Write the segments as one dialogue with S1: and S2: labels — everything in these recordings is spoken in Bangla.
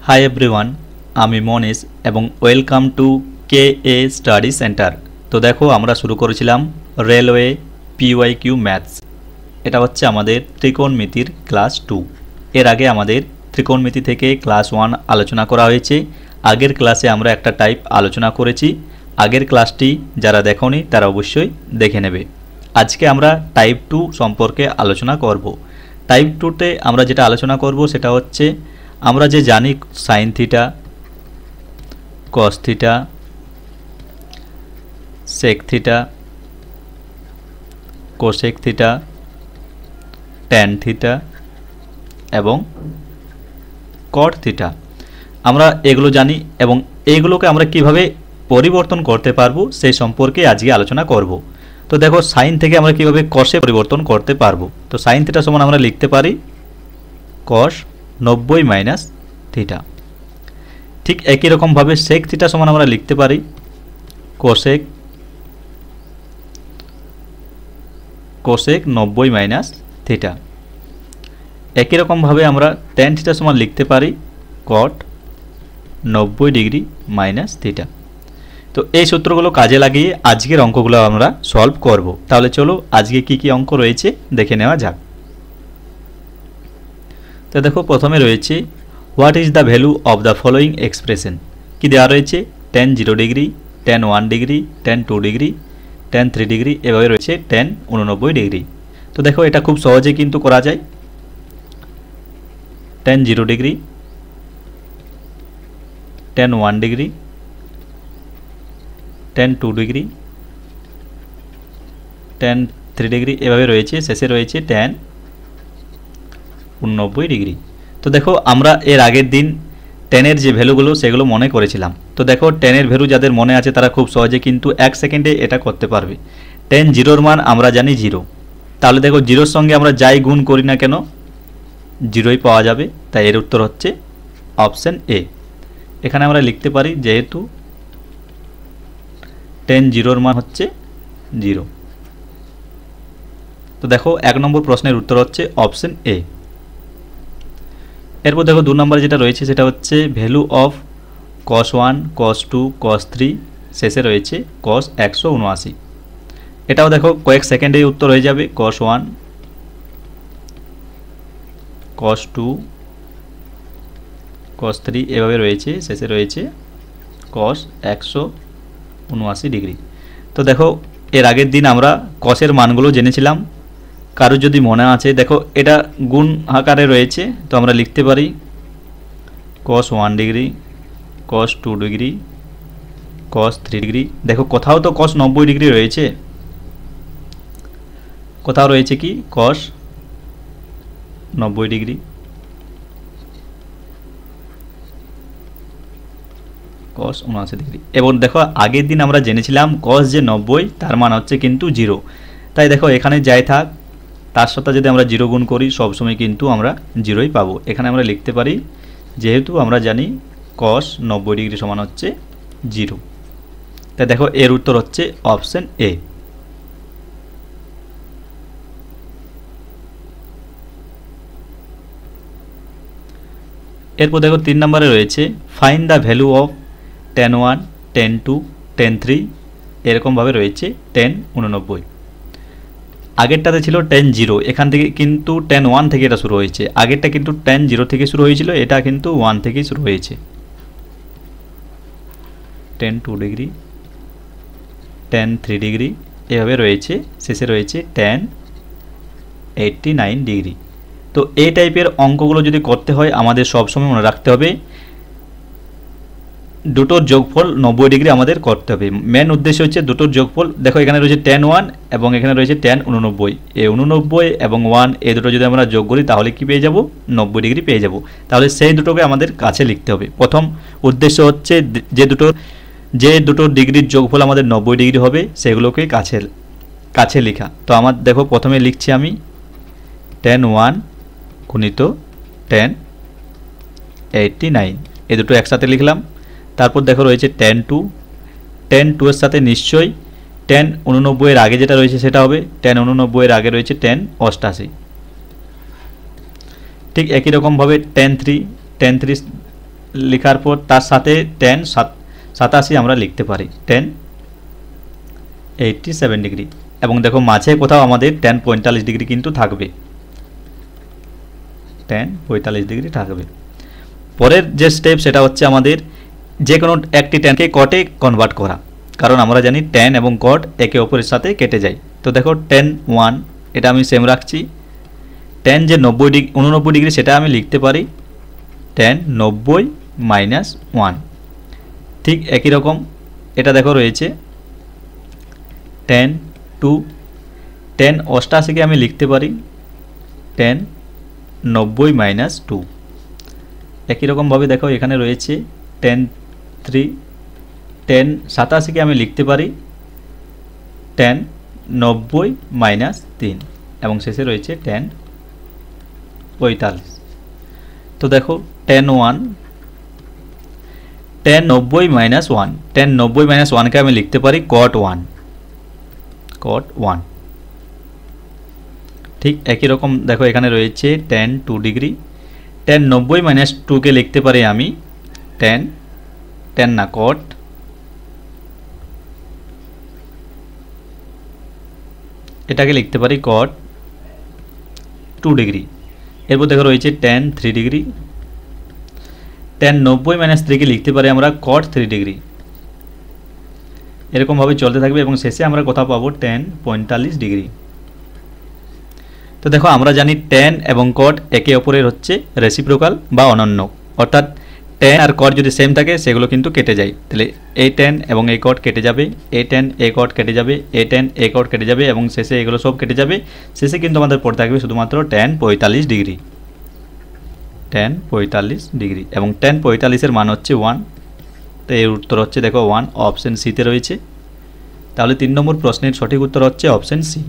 S1: হাই এভরিওয়ান, আমি মনীষ এবং welcome to K a study centre. তো দেখো, আমরা শুরু করেছিলাম রেলওয়ে পিওয়াইকিউ ম্যাথস। এটা হচ্ছে আমাদের ত্রিকোণমিতির ক্লাস 2। এর আগে আমাদের ত্রিকোণমিতি থেকে ক্লাস 1 আলোচনা করা হয়েছে। আগের ক্লাসে আমরা একটা টাইপ আলোচনা করেছি। আগের ক্লাসটি যারা দেখোনি তারা অবশ্যই দেখে নেবে। আজকে আমরা টাইপ 2 সম্পর্কে আলোচনা করব। টাইপ 2তে আমরা যেটা আলোচনা করব সেটা হচ্ছে, আমরা যে জানি sine theta, cos theta, sec theta, cosec theta, tan theta এবং কট থিটা, আমরা এগুলো জানি এবং এইগুলোকে আমরা কিভাবে পরিবর্তন করতে পারবো সেই সম্পর্কে আজকে আলোচনা করব। তো দেখো, সাইন থেকে আমরা কিভাবে কসে পরিবর্তন করতে পারবো। তো সাইন থিটা সমান আমরা লিখতে পারি কস 90 মাইনাস থিটা। ঠিক একই রকমভাবে সেক থিটা সমান আমরা লিখতে পারি কোসেক 90 মাইনাস থিটা। একই রকমভাবে আমরা ট্যান থিটা সমান লিখতে পারি কট 90 ডিগ্রি মাইনাস থিটা। তো এই সূত্রগুলো কাজে লাগিয়ে আজকের অঙ্কগুলো আমরা সলভ করব। তাহলে চলো আজকে কি কি অঙ্ক রয়েছে দেখে নেওয়া যাক। তো দেখো, প্রথমে রয়েছে what is the value of the following expression. কি দেওয়া রয়েছে? tan 0 degree, tan 1 degree, tan 2 degree, tan 3 degree, এভাবে রয়েছে tan 89 ডিগ্রি। তো দেখো, এটা খুব সহজে কিন্তু করা যায়। tan 0 degree, tan 1 degree, tan 2 degree, tan 3 degree, এভাবে রয়েছে। শেষে রয়েছে tan 89 ডিগ্রি। তো দেখো, আমরা এর আগের দিন টেনের যে ভ্যালুগুলো সেগুলো মনে করেছিলাম। তো দেখো, টেনের ভ্যালু যাদের মনে আছে তারা খুব সহজে কিন্তু 1 সেকেন্ডে এটা করতে পারবে। tan 0-র মান আমরা জানি 0। তাহলে দেখো, 0-র সঙ্গে আমরা যাই গুণ করি না কেন 0ই পাওয়া যাবে। তাই এর উত্তর হচ্ছে অপশন এ। এখানে আমরা লিখতে পারি যেহেতু tan 0-র মান হচ্ছে 0। তো দেখো, 1 নম্বর প্রশ্নের উত্তর হচ্ছে অপশন এ। এরপর দেখো, 2 নম্বরে যেটা রয়েছে সেটা হচ্ছে value of cos 1, cos 2, cos 3, শেষে রয়েছে cos 179। এটাও দেখো কয়েক সেকেন্ডেই উত্তর হয়ে যাবে। cos 1, cos 2, cos 3, এভাবে রয়েছে। শেষে রয়েছে cos 179 ডিগ্রি। তো দেখো, এর আগের দিন আমরা cos-এর মানগুলো জেনেছিলাম। কারো যদি মনে আছে, দেখো এটা গুণ আকারে রয়েছে। তো আমরা লিখতে পারি cos 1 degree, cos 2 degree, cos 3 degree. দেখো, কোথাও তো cos 90 ডিগ্রি রয়েছে, কোথাও রয়েছে কি cos 90 ডিগ্রি, cos 79 ডিগ্রি। এবং দেখো, আগের দিন আমরা জেনেছিলাম cos যে 90 তার মান হচ্ছে কিন্তু 0। তাই দেখো, এখানে যাই থাক তার সাথে যদি আমরা 0 গুণ করি সবসময় কিন্তু আমরা 0ই পাবো। এখানে আমরা লিখতে পারি যেহেতু আমরা জানি cos 90 ডিগ্রি সমান হচ্ছে 0। তাই দেখো, এর উত্তর হচ্ছে অপশন এ। এরপর দেখো, 3 নম্বরে রয়েছে find the value of tan 1, tan 2, tan 3, এরকমভাবে রয়েছে tan 89। আগেরটাতে ছিল tan 0, এখান থেকে কিন্তু tan 1 থেকে এটা শুরু হয়েছে। আগেরটা কিন্তু tan 0 থেকে শুরু হয়েছিল, এটা কিন্তু 1 থেকেই শুরু হয়েছে। tan 2 ডিগ্রি, tan 3 ডিগ্রি, এভাবে রয়েছে। শেষে রয়েছে tan 89 ডিগ্রি। তো এই টাইপের অঙ্কগুলো যদি করতে হয় আমাদের সবসময় মনে রাখতে হবে দুটোর যোগফল 90 ডিগ্রি আমাদের করতে হবে। মেন উদ্দেশ্য হচ্ছে দুটোর যোগফল। দেখো, এখানে রয়েছে tan 1 এবং এখানে রয়েছে tan 89। এই 89 এবং 1 এই দুটো যদি আমরা যোগ করি তাহলে কি পেয়ে যাব? 90 ডিগ্রি পেয়ে যাব। তাহলে সেই দুটোকে আমাদের কাছে লিখতে হবে। প্রথম উদ্দেশ্য হচ্ছে যে দুটো ডিগ্রির যোগফল আমাদের 90 ডিগ্রি হবে সেগুলোকে কাছে লেখা। তো আমার দেখো, প্রথমে লিখছি আমি tan 1 গুণিত tan 89, এই দুটো একসাথে লিখলাম। তারপর দেখো রয়েছে tan 2, tan 2 এর সাথে নিশ্চয়ই tan 89 এর আগে যেটা রয়েছে সেটা হবে tan 89 এর আগে রয়েছে tan 88। ঠিক একই রকমভাবে tan 3 লেখার পর তার সাথে tan 87 আমরা লিখতে পারি, tan 87 ডিগ্রি। এবং দেখো মাঝে কোথাও আমাদের tan 45 ডিগ্রি কিন্তু থাকবে, tan 45 ডিগ্রি থাকবে। পরের যে স্টেপ সেটা হচ্ছে আমাদের যে কোনো একটি ট্যানকে কটে কনভার্ট করা, কারণ আমরা জানি ট্যান এবং কট একে অপরের সাথে কেটে যায়। তো দেখো tan 1 এটা আমি সেম রাখছি, ট্যান যে 89 ডিগ্রি সেটা আমি লিখতে পারি tan 90 মাইনাস 1। ঠিক একই রকম এটা দেখো রয়েছে tan 2, tan 88কে আমি লিখতে পারি tan 90 মাইনাস 2। একই রকমভাবে দেখো এখানে রয়েছে tan 3, tan 87কে আমি লিখতে পারি tan 90 মাইনাস 3 এবং শেষে রয়েছে tan 45। তো দেখো tan 1, tan 90 minus 1, tan 90 minus 1কে আমি লিখতে পারি cot 1, cot 1। ঠিক একই রকম দেখো এখানে রয়েছে tan 2 ডিগ্রি, tan 90 মাইনাস 2কে লিখতে পারি আমি tan না cot, এটাকে লিখতে পারি cot 2 ডিগ্রি। এরপর দেখো রয়েছে tan 3 ডিগ্রি, tan 90 মাইনাস 3কে লিখতে পারি আমরা cot 3 ডিগ্রি। এরকমভাবে চলতে থাকবে এবং শেষে আমরা কোথাও পাবো tan 45 ডিগ্রি। তো দেখো আমরা জানি tan এবং cot একে অপরের হচ্ছে রেসিপ্রোকাল বা অনন্য, অর্থাৎ tan আর cot যদি সেম থাকে সেগুলো কিন্তু কেটে যায়। তাহলে এই tan এবং এই cot কেটে যাবে, এই tan এই cot কেটে যাবে, এই tan এই cot কেটে যাবে এবং শেষে এগুলো সব কেটে যাবে। শেষে কিন্তু আমাদের পড়ে থাকবে শুধুমাত্র tan 45 ডিগ্রি, tan 45 ডিগ্রি এবং tan 45-এর মান হচ্ছে 1। তো এর উত্তর হচ্ছে দেখো 1, অপশন সিতে রয়েছে। তাহলে 3 নম্বর প্রশ্নের সঠিক উত্তর হচ্ছে অপশন সি।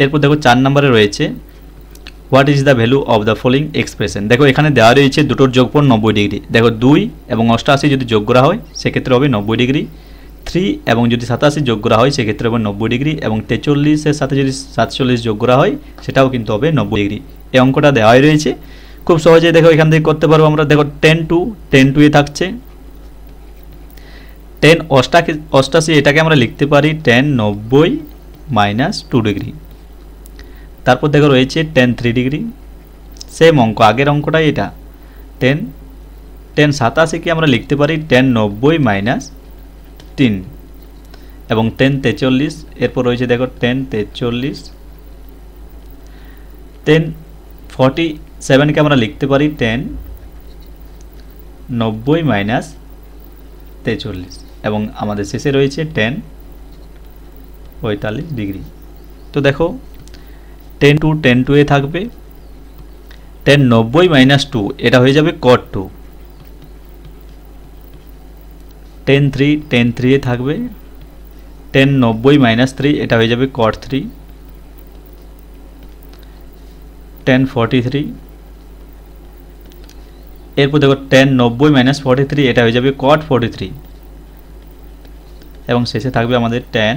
S1: এরপর দেখো 4 নম্বরে রয়েছে what is the value of the following expression. দেখো এখানে দেওয়া রয়েছে দুটোর যোগফল 90 ডিগ্রি। দেখো 2 এবং 88 যদি যোগ করা হয় সেক্ষেত্রে হবে 90 ডিগ্রি, 3 এবং যদি 87 যোগ করা হয় সেক্ষেত্রে হবে 90 ডিগ্রি এবং 43-এর সাথে যদি 47 যোগ করা হয় সেটাও কিন্তু হবে 90 ডিগ্রি। এই অঙ্কটা দেওয়াই রয়েছে, খুব সহজে দেখো এখান থেকে করতে পারবো আমরা। দেখো tan 2 এ থাকছে tan 88, এটাকে আমরা লিখতে পারি tan 90 মাইনাস 2 ডিগ্রি। তারপর দেখো রয়েছে tan 3 ডিগ্রি, সেম অঙ্ক, আগের অঙ্কটাই এটা। tan 87কে আমরা লিখতে পারি tan 90 মাইনাস 3 এবং tan 43, এরপর রয়েছে দেখো tan 43, tan 47কে আমরা লিখতে পারি tan 90 মাইনাস 43 এবং আমাদের শেষে রয়েছে tan 45 ডিগ্রি। তো দেখো tan 2 এ থাকবে tan 90 মাইনাস 2, এটা হয়ে যাবে cot 2। tan 3 এ থাকবে tan 90 মাইনাস 3, এটা হয়ে যাবে cot 3। tan 43, এরপর দেখো tan 90 মাইনাস 43, এটা হয়ে যাবে cot 43 এবং শেষে থাকবে আমাদের tan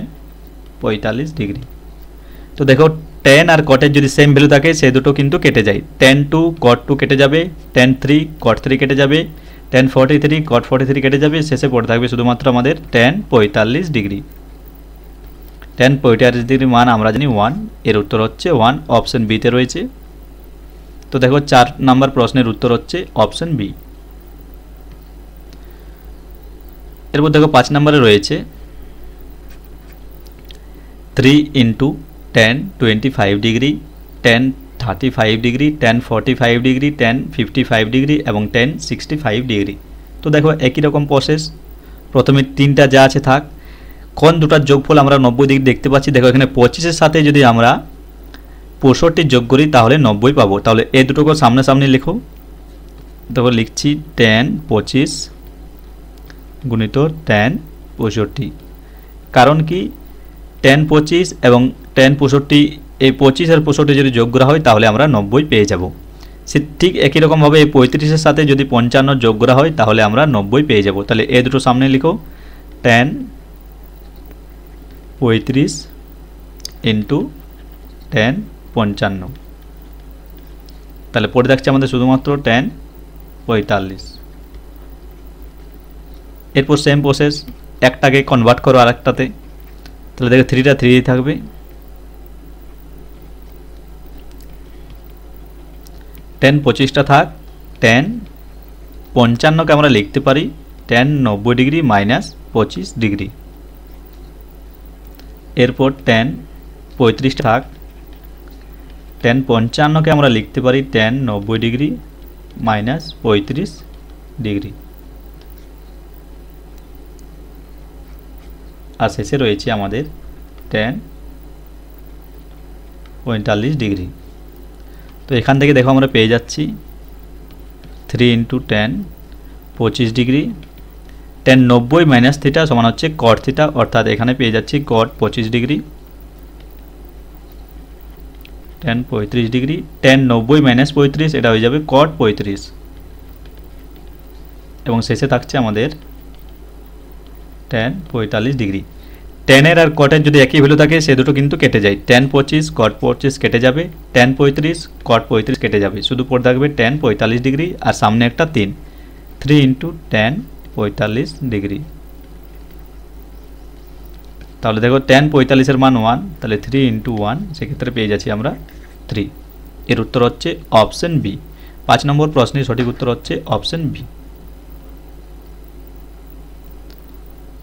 S1: 45 ডিগ্রি। তো দেখো tan আর cot এর যদি সেম ভ্যালু থাকে সে দুটো কিন্তু কেটে যায়, tan 2 cot 2 কেটে যাবে, tan 3 cot 3 কেটে যাবে, tan 43 cot 43 কেটে যাবে, শেষে পড়ে থাকবে শুধুমাত্র আমাদের tan 45 ডিগ্রি। tan 45 ডিগ্রির মান আমরা জানি 1, এর উত্তর হচ্ছে 1, অপশন বিতে রয়েছে। তো দেখো 4 নম্বর প্রশ্নের উত্তর হচ্ছে অপশন বি। এরপর দেখো 5 নম্বরে রয়েছে 3 into tan 25 degree, tan 35 degree, tan 45 degree, tan 55 degree এবং tan 65 ডিগ্রি। তো দেখো একই রকম প্রসেস, প্রথমে 3টা যা আছে থাক, কোন দুটার যোগফল আমরা 90 ডিগ্রি দেখতে পাচ্ছি। দেখো এখানে 25-এর সাথে যদি আমরা 65 যোগ করি তাহলে 90 পাবো। তাহলে এই দুটোকে সামনাসামনি লিখো। দেখো লিখছি tan 25 গুণিত tan 65, কারণ কি tan 25 এবং tan 65, এই 25 আর 65 যদি যোগ করা হয় তাহলে আমরা 90 পেয়ে যাব। সে ঠিক একই রকমভাবে এই 35-এর সাথে যদি 55 যোগ করা হয় তাহলে আমরা 90 পেয়ে যাব। তাহলে এই দুটো সামনে লিখো, tan 35 ইন্টু tan 55। তাহলে পড়ে থাকছে আমাদের শুধুমাত্র tan 45। এরপর সেম প্রসেস, একটাকে কনভার্ট করো আরেকটাতে, তাহলে দেখো 3টা 3 থাকবে, tan 25টা থাক, tan 55কে আমরা লিখতে পারি tan 90 ডিগ্রি মাইনাস 25 ডিগ্রি। এরপর tan 35 থাক, tan 55কে আমরা লিখতে পারি tan 90 ডিগ্রি মাইনাস 35 ডিগ্রি। আর শেষে রয়েছে আমাদের tan 45 ডিগ্রি। তো এখান থেকে দেখো আমরা পেয়ে যাচ্ছি 3 into tan 25 degree, tan 90 minus theta সমান হচ্ছে cot থিটা, অর্থাৎ এখানে পেয়ে যাচ্ছি cot 25 degree, tan 35 degree, tan 90 minus 35 এটা হয়ে যাবে cot 35, এবং শেষে থাকছে আমাদের tan 45 ডিগ্রি। ট্যানের আর কটের যদি একই ভ্যালু থাকে সে দুটো কিন্তু কেটে যায়, tan 25 cot 25 কেটে যাবে, tan 35 cot 35 কেটে যাবে, শুধু পড়ে থাকবে tan 45 ডিগ্রি আর সামনে একটা 3 ইন্টু tan 45 ডিগ্রি। তাহলে দেখো tan 45 এর মান 1, তাহলে 3 ইন্টু 1, সেক্ষেত্রে পেয়ে যাচ্ছি আমরা 3। এর উত্তর হচ্ছে অপশন বি। 5 নম্বর প্রশ্নের সঠিক উত্তর হচ্ছে অপশন বি।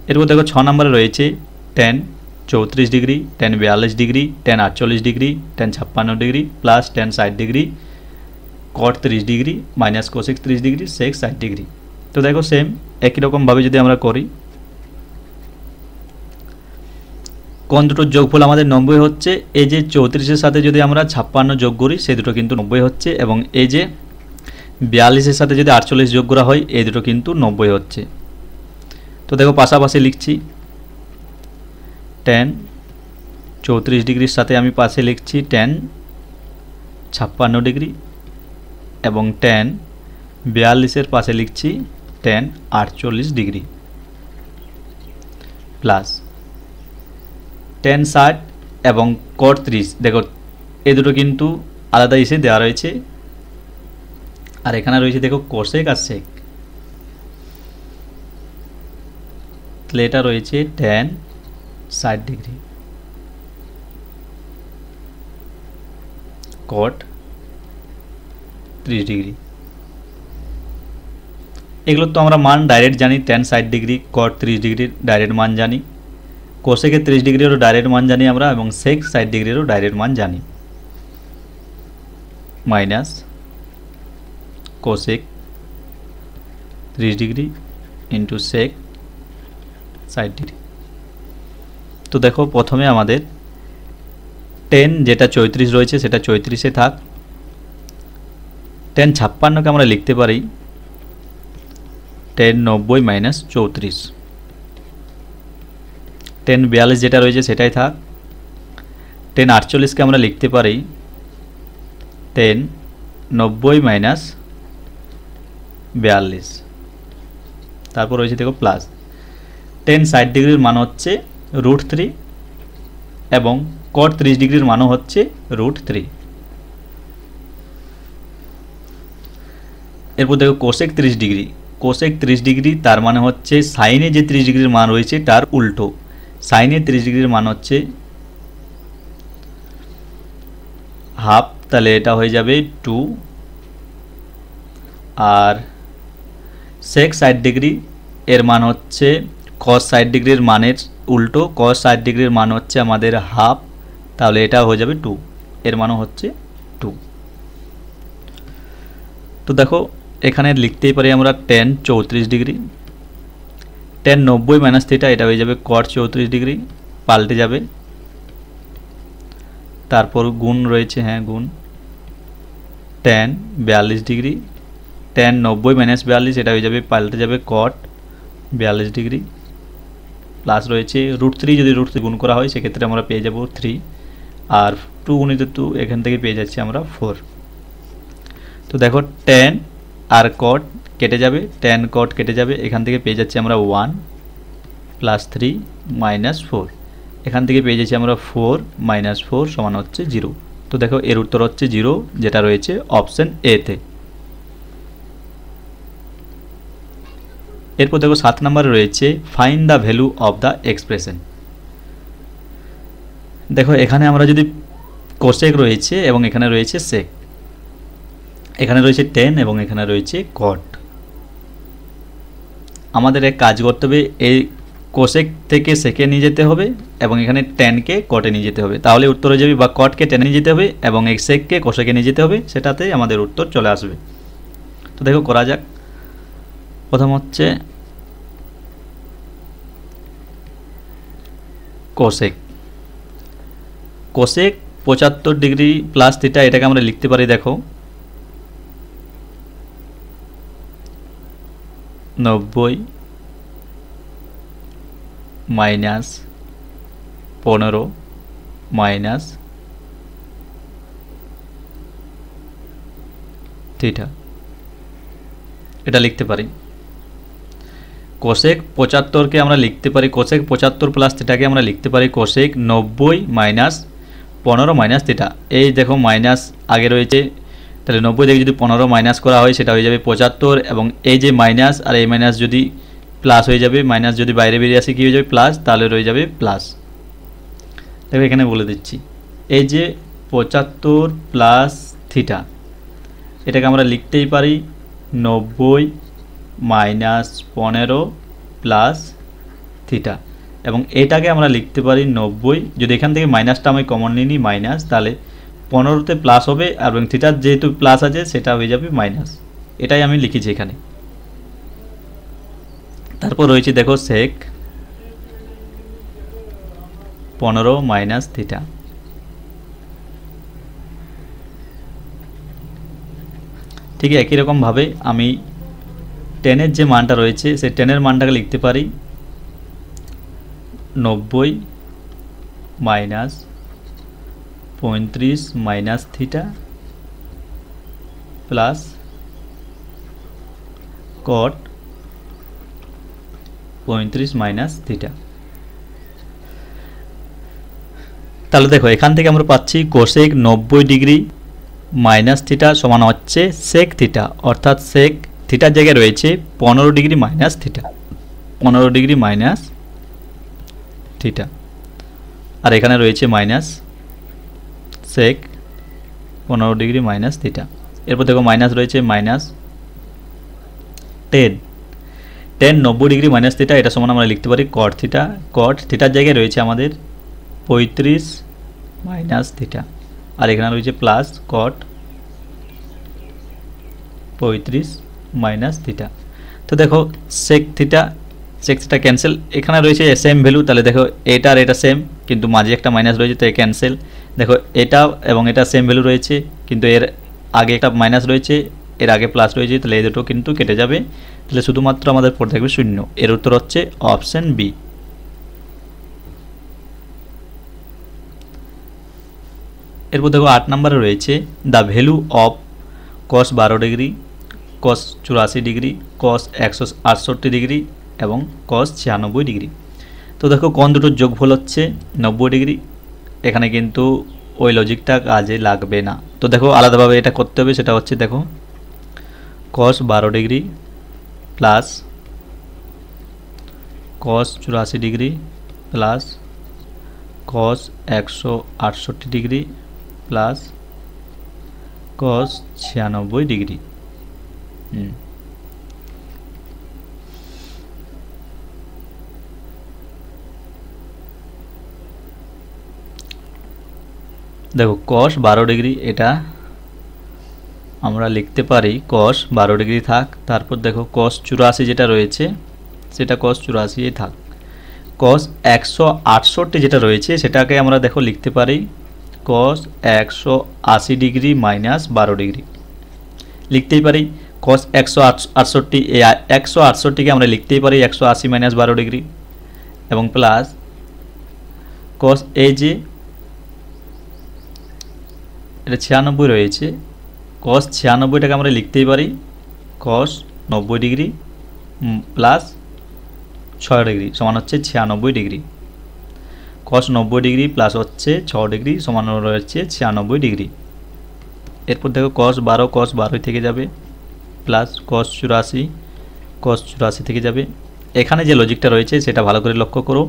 S1: এরপর দেখো 6 নম্বরে রয়েছে tan 34 degree, tan 42 degree, tan 48 degree, tan 56 degree plus tan 60 degree, cot 30 degree minus cosec 30 degree, sec 60 degree. তো দেখো সেম একই রকমভাবে যদি আমরা করি, কোন দুটোর যোগফল আমাদের 90 হচ্ছে, এই যে 34-এর সাথে যদি আমরা 56 যোগ করি সে দুটো কিন্তু 90 হচ্ছে, এবং এই যে 42-এর সাথে যদি 48 যোগ করা হয় এই দুটো কিন্তু 90 হচ্ছে। তো দেখো পাশাপাশি লিখছি, tan 34 ডিগ্রির সাথে আমি পাশে লিখছি tan 56 ডিগ্রি, এবং tan 42-এর পাশে লিখছি tan 48 ডিগ্রি, প্লাস tan 60 এবং cot 30। দেখো এই দুটো কিন্তু আলাদা এসে দেওয়া রয়েছে, আর এখানে রয়েছে দেখো cosec আর sec, তাহলে এটা রয়েছে tan 60 ডিগ্রি, cot 30 ডিগ্রি। এগুলো তো আমরা মান ডাইরেক্ট জানি, tan 60 ডিগ্রি cot 30 ডিগ্রির ডাইরেক্ট মান জানি, cosec 30 ডিগ্রিরও ডাইরেক্ট মান জানি আমরা, এবং sec 60 ডিগ্রিরও ডাইরেক্ট মান জানি, minus cosec 30 degree into sec 60 degree. তো দেখো প্রথমে আমাদের tan যেটা 34 রয়েছে সেটা 34-এ থাক, tan 56-কে আমরা লিখতে পারি tan 90 মাইনাস 34, tan 42 যেটা রয়েছে সেটাই থাক, tan 48-কে আমরা লিখতে পারি tan 90 মাইনাস 42, তারপর রয়েছে দেখো প্লাস tan 60 ডিগ্রির মান হচ্ছে √3 এবং cot 30 ডিগ্রির মানও হচ্ছে √3। এরপর দেখো cosec 30 ডিগ্রি, cosec 30 ডিগ্রি তার মানে হচ্ছে সাইনে যে 30 ডিগ্রির মান রয়েছে তার উল্টো, সাইনে 30 ডিগ্রির মান হচ্ছে হাফ, তাহলে এটা হয়ে যাবে 2, আর sec 60 ডিগ্রি এর মান হচ্ছে cos 60 ডিগ্রির মানের উল্টো, cos 60 ডিগ্রির মান হচ্ছে আমাদের হাফ, তাহলে এটা হয়ে যাবে 2, এর মানও হচ্ছে 2। তো দেখো এখানে লিখতেই পারি আমরা tan 34 degree, tan 90 minus theta এটা হয়ে যাবে cot 34 ডিগ্রি, পাল্টে যাবে, তারপর গুণ রয়েছে, হ্যাঁ গুণ tan 42 ডিগ্রি, tan 90 মাইনাস 42 এটা হয়ে যাবে পাল্টে যাবে cot 42 ডিগ্রি, প্লাস রয়েছে √3, যদি √3 গুণ করা হয় সেক্ষেত্রে আমরা পেয়ে যাব 3, আর 2 গুণিত 2 এখান থেকে পেয়ে যাচ্ছি আমরা 4। তো দেখো tan আর cot কেটে যাবে, tan cot কেটে যাবে, এখান থেকে পেয়ে যাচ্ছি আমরা 1 প্লাস 3 মাইনাস 4, এখান থেকে পেয়ে যাচ্ছি আমরা 4 মাইনাস 4 সমান হচ্ছে 0। তো দেখো এর উত্তর হচ্ছে 0, যেটা রয়েছে অপশন এ তে। এরপর দেখো 7 নম্বরে রয়েছে find the value of the expression. দেখো এখানে আমরা যদি কোসেক রয়েছে এবং এখানে রয়েছে সেক, এখানে রয়েছে টেন এবং এখানে রয়েছে কট। আমাদের এক কাজ করতে হবে, এই কোসেক থেকে সেকে নিয়ে যেতে হবে এবং এখানে টেনকে কটে নিয়ে যেতে হবে, তাহলে উত্তর হয়ে যাবে, বা কটকে টেনে নিয়ে যেতে হবে এবং এই সেককে কোসেকে নিয়ে যেতে হবে, সেটাতেই আমাদের উত্তর চলে আসবে। তো দেখো করা যাক। প্রথম হচ্ছে cosec. Cosec 75 degree plus theta, এটাকে আমরা লিখতে পারি দেখো 90 মাইনাস 15 মাইনাস থিটা, এটা লিখতে পারি। কোসেক 75কে আমরা লিখতে পারি, কোসেক 75 প্লাস থিটাকে আমরা লিখতে পারি কোসেক 90 মাইনাস 15 মাইনাস থিটা। এই দেখো মাইনাস আগে রয়েছে, তাহলে 90 থেকে যদি 15 মাইনাস করা হয় সেটা হয়ে যাবে 75, এবং এই যে মাইনাস আর এই মাইনাস যদি প্লাস হয়ে যাবে, মাইনাস যদি বাইরে বেরিয়ে আসে কী হয়ে যাবে প্লাস, তাহলে রয়ে যাবে প্লাস। দেখো এখানে বলে দিচ্ছি, এই যে 75 প্লাস থিটা, এটাকে আমরা লিখতেই পারি 90 মাইনাস 15 প্লাস থিটা, এবং এটাকে আমরা লিখতে পারি 90, যদি এখান থেকে মাইনাসটা আমি কমন নিই মাইনাস, তাহলে 15তে প্লাস হবে এবং থিটার যেহেতু প্লাস আছে সেটা হয়ে যাবে মাইনাস, এটাই আমি লিখেছি এখানে। তারপর রয়েছে দেখো সেক 15 মাইনাস থিটা। ঠিক একই রকমভাবে আমি টেনের যে মানটা রয়েছে সেই টেনের মানটাকে লিখতে পারি 90 minus 35 minus theta plus cot 35 minus theta. তাহলে দেখো এখান থেকে আমরা পাচ্ছি কোসেক 90 ডিগ্রি মাইনাস থিটা সমান হচ্ছে সেক থিটা, অর্থাৎ সেক থিটার জায়গায় রয়েছে 15 degree minus theta, 15 degree minus theta, আর এখানে রয়েছে minus sec 15 degree minus theta. এরপর দেখো মাইনাস রয়েছে মাইনাস 10 90 ডিগ্রি মাইনাস থিটা, এটা সমান আমরা লিখতে পারি কট থিটা। কট থিটার জায়গায় রয়েছে আমাদের 35 মাইনাস থিটা, আর এখানে রয়েছে প্লাস কট 35 মাইনাস থিটা। তো দেখো সেক থিটা ক্যান্সেল, এখানে রয়েছে সেম ভ্যালু, তাহলে দেখো এটা আর এটা সেম, কিন্তু মাঝে একটা মাইনাস রয়েছে তো ক্যান্সেল। দেখো এটা এবং এটা সেম ভ্যালু রয়েছে, কিন্তু এর আগে একটা মাইনাস রয়েছে, এর আগে প্লাস রয়েছে, তাহলে এই দুটো কিন্তু কেটে যাবে, তাহলে শুধুমাত্র আমাদের পড়ে থাকবে 0। এর উত্তর হচ্ছে অপশন বি। এরপর দেখো 8 নম্বরে রয়েছে the value of cos 12 degree, cos 84 degree, cos 168 degree এবং কস 96 ডিগ্রি। তো দেখো কোন দুটোর যোগফল হচ্ছে 90 ডিগ্রি, এখানে কিন্তু ওই লজিকটা কাজে লাগবে না। তো দেখো আলাদাভাবে এটা করতে হবে, সেটা হচ্ছে দেখো কস 12 degree plus cos 84 degree plus cos 168 degree plus cos 96 degree. দেখো কস 12 ডিগ্রি, এটা আমরা লিখতে পারি কস 12 ডিগ্রি থাক, তারপর দেখো কস 84 যেটা রয়েছে সেটা কস 84 থাক, কস 168 যেটা রয়েছে সেটাকে আমরা দেখো লিখতে পারি কস 180 ডিগ্রি মাইনাস 12 ডিগ্রি, লিখতেই পারি কস 168, এই 168কে আমরা লিখতেই পারি 180 মাইনাস 12 ডিগ্রি, এবং প্লাস কস এই যে এটা 96 রয়েছে, কস 96টাকে আমরা লিখতেই পারি কস 90 ডিগ্রি প্লাস 6 ডিগ্রি সমান হচ্ছে 96 ডিগ্রি। cos 90 ডিগ্রি প্লাস হচ্ছে 6 ডিগ্রি সমান রয়েছে 96 ডিগ্রি। এরপর দেখো cos 12 থেকে যাবে প্লাস cos 84 থেকে যাবে। এখানে যে লজিকটা রয়েছে সেটা ভালো করে লক্ষ্য করো,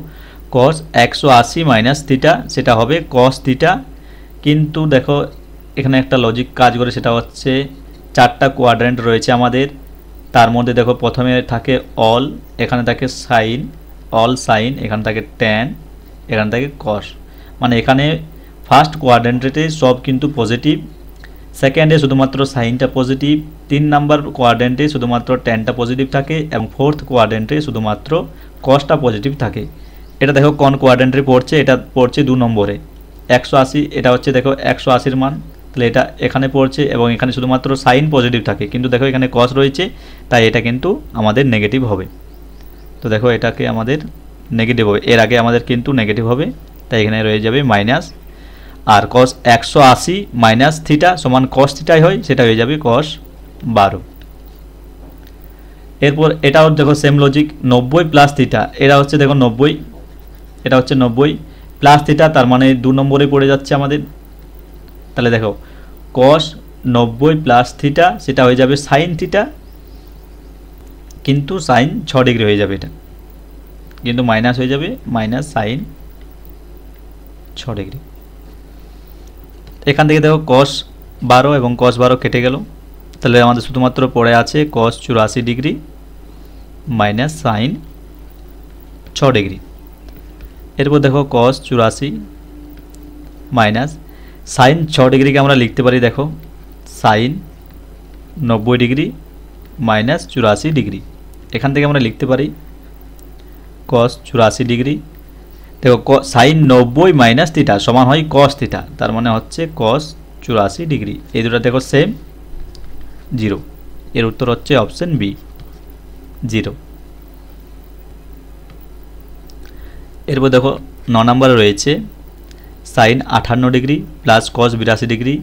S1: cos 180 মাইনাস থিটা সেটা হবে cos থিটা, কিন্তু দেখো এখানে একটা লজিক কাজ করে, সেটা হচ্ছে 4টা কোয়াড্রেন্ট রয়েছে আমাদের, তার মধ্যে দেখো প্রথমে থাকে অল, এখানে থাকে সাইন, অল সাইন, এখানে থাকে ট্যান, এখানে থাকে কস, মানে এখানে ফার্স্ট কোয়াড্রেন্টে সব কিন্তু পজিটিভ, সেকেন্ডে শুধুমাত্র সাইনটা পজিটিভ, 3 নাম্বার কোয়াড্রেন্টে শুধুমাত্র ট্যানটা পজিটিভ থাকে এবং ফোর্থ কোয়াড্রেন্টে শুধুমাত্র কসটা পজিটিভ থাকে। এটা দেখো কোন কোয়াড্রেন্টে পড়ছে, এটা পড়ছে 2 নম্বরে 180, এটা হচ্ছে দেখো 180 মান, তাহলে এটা এখানে পড়ছে এবং এখানে শুধুমাত্র সাইন পজিটিভ থাকে, কিন্তু দেখো এখানে কস রয়েছে তাই এটা কিন্তু আমাদের নেগেটিভ হবে। তো দেখো এটাকে আমাদের নেগেটিভ হবে, এর আগে আমাদের কিন্তু নেগেটিভ হবে, তাই এখানে রয়ে যাবে মাইনাস, আর cos 180 মাইনাস থিটা সমান cos থিটাই হয়, সেটা হয়ে যাবে cos 12। এরপর এটাও দেখো সেম লজিক, 90 প্লাস থিটা, এটা হচ্ছে দেখো 90, এটা হচ্ছে 90 প্লাস থিটা, তার মানে 2 নম্বরে পড়ে যাচ্ছে আমাদের, তাহলে দেখো cos 90 প্লাস থিটা সেটা হয়ে যাবে সাইন থিটা, কিন্তু সাইন 6 ডিগ্রি হয়ে যাবে, এটা কিন্তু মাইনাস হয়ে যাবে মাইনাস সাইন 6 ডিগ্রি। এখান থেকে দেখো cos 12 এবং cos 12 কেটে গেল, তাহলে আমাদের শুধুমাত্র পড়ে আছে cos 84 degree minus sine 6 degree. এরপর দেখো cos 84 মাইনাস সাইন 6 ডিগ্রিকে আমরা লিখতে পারি দেখো সাইন 90 ডিগ্রি মাইনাস 84 ডিগ্রি, এখান থেকে আমরা লিখতে পারি cos 84 ডিগ্রি, দেখো সাইন 90 মাইনাস থিটা সমান হয় cos থিটা, তার মানে হচ্ছে cos 84 ডিগ্রি। এই দুটো দেখো সেম 0, এর উত্তর হচ্ছে অপশন বি 0। এরপর দেখো 9 নম্বরে রয়েছে sine 58 degree plus cos 82 degree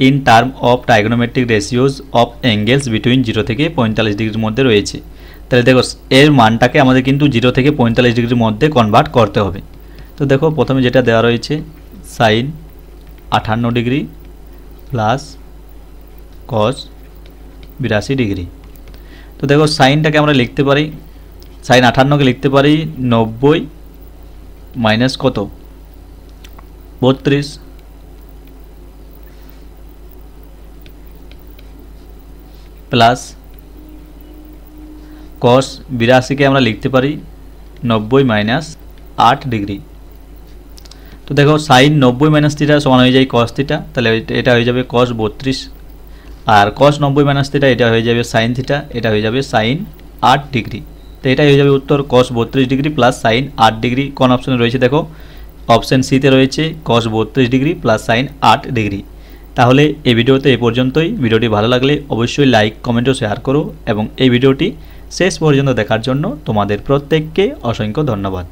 S1: in term of trigonometric ratios of angles between 0 থেকে 45 ডিগ্রির মধ্যে রয়েছে। তাহলে দেখো এর মানটাকে আমাদের কিন্তু 0 থেকে 45 ডিগ্রির মধ্যে কনভার্ট করতে হবে। তো দেখো প্রথমে যেটা দেওয়া রয়েছে sine 58 degree plus cos 82 degree, তো দেখো সাইনটাকে আমরা লিখতে পারি, সাইন 58কে লিখতে পারি 90 মাইনাস কত 32 প্লাস cos 82কে আমরা লিখতে পারি 90 মাইনাস 8 ডিগ্রি। তো দেখো সাইন 90 মাইনাস থিটা সমান হয়ে যায় cos থিটা, তাহলে এটা হয়ে যাবে cos 32, আর cos 90 মাইনাস থিটা এটা হয়ে যাবে সাইন থিটা, এটা হয়ে যাবে সাইন 8 ডিগ্রি। তো এটাই হয়ে যাবে উত্তর cos 32 degree plus sign 8 degree. কোন অপশনে রয়েছে দেখো অপশন সিতে রয়েছে cos 32 degree plus sign 8 degree. তাহলে এই ভিডিওতে এই পর্যন্তই। ভিডিওটি ভালো লাগলে অবশ্যই লাইক কমেন্ট ও শেয়ার করো এবং এই ভিডিওটি শেষ পর্যন্ত দেখার জন্য তোমাদের প্রত্যেককে অসংখ্য ধন্যবাদ।